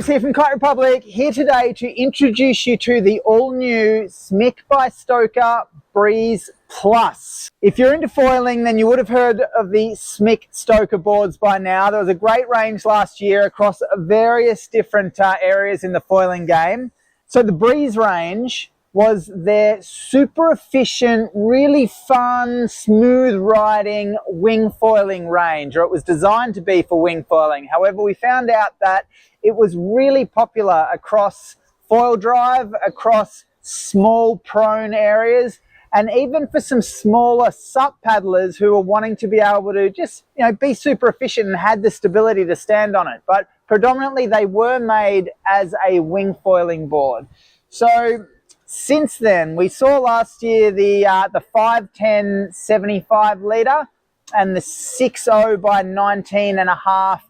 Chris here from Kite Republic, here today to introduce you to the all-new Smik by StoKR Breeze Plus. If you're into foiling, then you would have heard of the Smik StoKR boards by now. There was a great range last year across various different areas in the foiling game. So the Breeze range was their super efficient, really fun, smooth riding wing foiling range, or it was designed to be for wing foiling. However, we found out that it was really popular across foil drive, across small prone areas, and even for some smaller sup paddlers who were wanting to be able to just, be super efficient and had the stability to stand on it. But predominantly they were made as a wing foiling board. So since then, we saw last year the 510 75 litre and the 60 by 19.5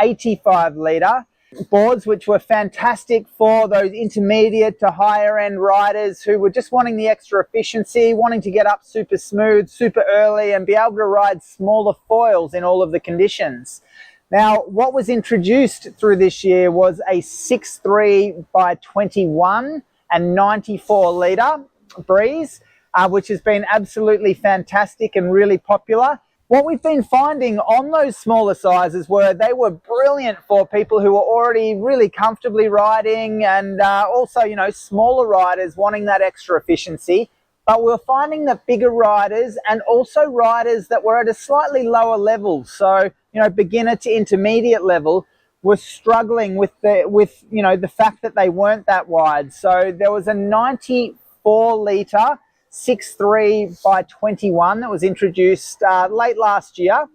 85 litre boards, which were fantastic for those intermediate to higher end riders who were just wanting the extra efficiency, wanting to get up super smooth, super early, and be able to ride smaller foils in all of the conditions. Now, what was introduced through this year was a 63 by 21 and 94 litre Breeze, which has been absolutely fantastic and really popular. What we've been finding on those smaller sizes were they were brilliant for people who were already really comfortably riding, and also, smaller riders wanting that extra efficiency. But we're finding that bigger riders and also riders that were at a slightly lower level, so, beginner to intermediate level, were struggling with the fact that they weren't that wide. So there was a 94 litre 6.3 by 21 that was introduced late last year,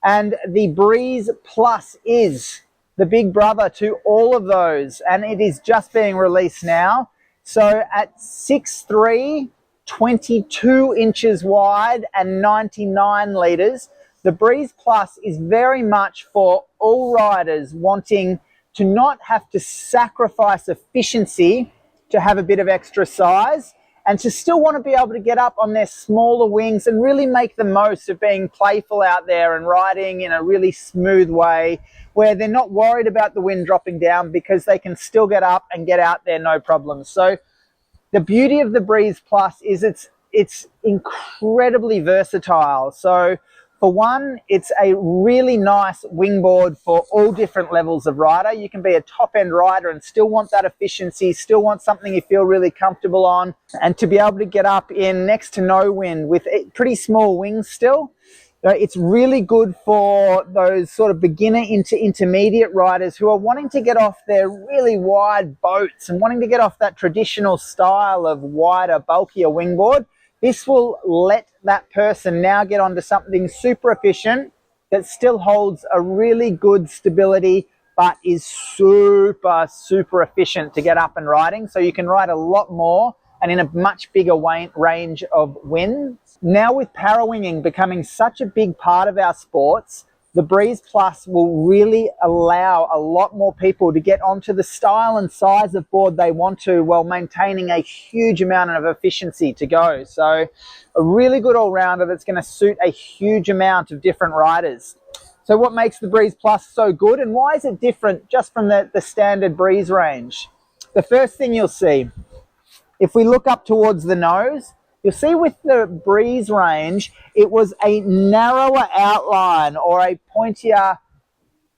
and the Breeze Plus is the big brother to all of those, and it is just being released now. So at 6.3, 22 inches wide and 99 litres, the Breeze Plus is very much for all riders wanting to not have to sacrifice efficiency to have a bit of extra size, and to still want to be able to get up on their smaller wings and really make the most of being playful out there and riding in a really smooth way where they're not worried about the wind dropping down, because they can still get up and get out there no problem. So the beauty of the Breeze Plus is it's incredibly versatile. So for one, it's a really nice wingboard for all different levels of rider. You can be a top-end rider and still want that efficiency, still want something you feel really comfortable on, and to be able to get up in next to no wind with pretty small wings still. It's really good for those sort of beginner into intermediate riders who are wanting to get off their really wide boats and wanting to get off that traditional style of wider, bulkier wingboard. This will let that person now get onto something super efficient that still holds a really good stability, but is super, super efficient to get up and riding. So you can ride a lot more and in a much bigger range of winds. Now with parawinging becoming such a big part of our sports, the Breeze Plus will really allow a lot more people to get onto the style and size of board they want to, while maintaining a huge amount of efficiency to go. So a really good all-rounder that's going to suit a huge amount of different riders. So what makes the Breeze Plus so good, and why is it different just from the standard Breeze range? The first thing you'll see, if we look up towards the nose, you'll see with the Breeze range, it was a narrower outline, or a pointier,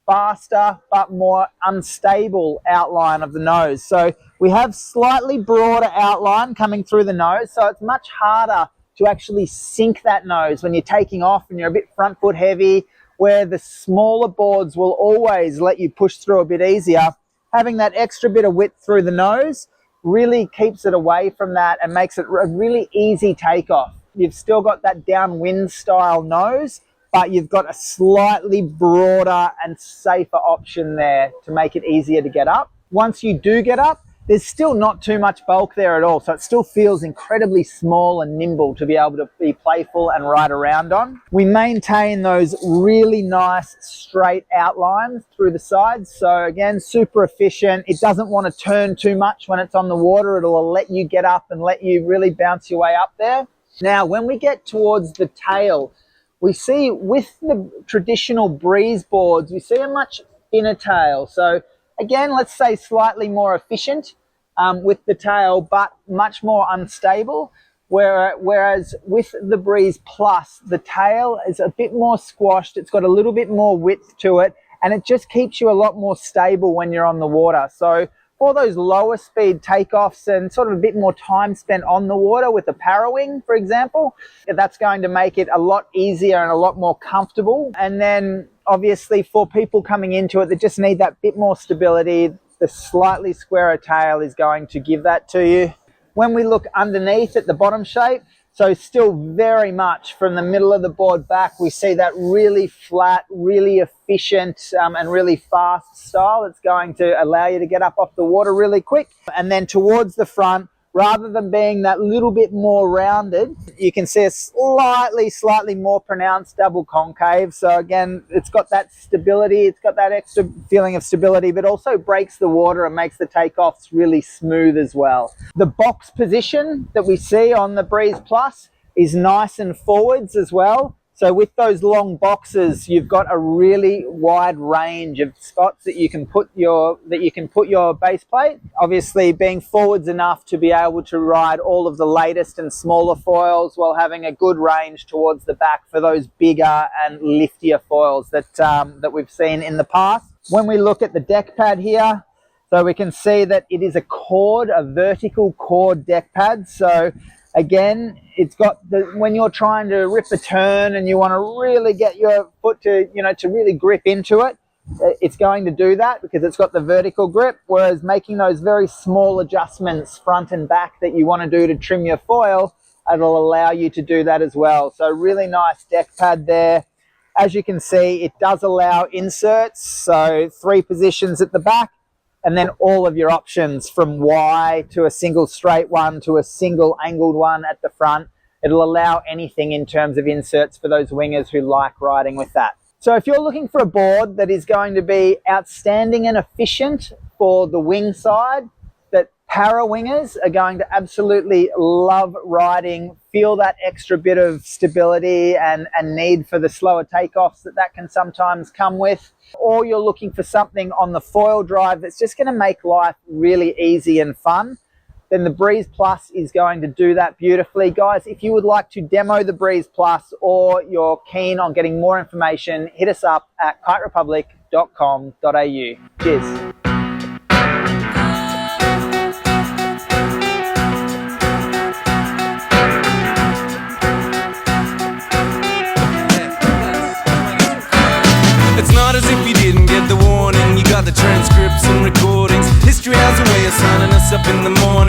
faster, but more unstable outline of the nose. So we have slightly broader outline coming through the nose, so it's much harder to actually sink that nose when you're taking off and you're a bit front foot heavy, where the smaller boards will always let you push through a bit easier. Having that extra bit of width through the nose really keeps it away from that and makes it a really easy takeoff. You've still got that downwind style nose, but you've got a slightly broader and safer option there to make it easier to get up. Once you do get up, there's still not too much bulk there at all, so it still feels incredibly small and nimble to be able to be playful and ride around on. We maintain those really nice straight outlines through the sides, so again, super efficient. It doesn't want to turn too much when it's on the water. It'll let you get up and let you really bounce your way up there. Now, when we get towards the tail, we see with the traditional Breeze boards, we see a much thinner tail. So again, let's say slightly more efficient with the tail, but much more unstable. Whereas with the Breeze Plus, the tail is a bit more squashed. It's got a little bit more width to it, and it just keeps you a lot more stable when you're on the water. So for those lower speed takeoffs and sort of a bit more time spent on the water with the Parawing, for example, that's going to make it a lot easier and a lot more comfortable. And then obviously for people coming into it that just need that bit more stability, the slightly squarer tail is going to give that to you. When we look underneath at the bottom shape, so still very much from the middle of the board back, we see that really flat, really efficient and really fast style that's going to allow you to get up off the water really quick. And then towards the front, rather than being that little bit more rounded, you can see a slightly more pronounced double concave. So again, it's got that stability, it's got that extra feeling of stability, but also breaks the water and makes the takeoffs really smooth as well. The box position that we see on the Breeze Plus is nice and forwards as well. So with those long boxes, you've got a really wide range of spots that you can put your base plate. Obviously being forwards enough to be able to ride all of the latest and smaller foils while having a good range towards the back for those bigger and liftier foils that we've seen in the past. When we look at the deck pad here, so we can see that it is a vertical chord deck pad. So again, it's got when you're trying to rip a turn and you want to really get your foot to really grip into it, it's going to do that because it's got the vertical grip. Whereas making those very small adjustments front and back that you want to do to trim your foil, it'll allow you to do that as well. So really nice deck pad there. As you can see, it does allow inserts, so 3 positions at the back, and then all of your options from Y to a single straight one to a single angled one at the front. It'll allow anything in terms of inserts for those wingers who like riding with that. So if you're looking for a board that is going to be outstanding and efficient for the wing side, that para wingers are going to absolutely love riding, feel that extra bit of stability and need for the slower takeoffs that can sometimes come with, or you're looking for something on the foil drive that's just going to make life really easy and fun, then the Breeze Plus is going to do that beautifully. Guys, if you would like to demo the Breeze Plus or you're keen on getting more information, hit us up at kiterepublic.com.au. Cheers. It's not as if you didn't get the warning. You got the transcripts and recordings. History has a way of signing us up in the morning.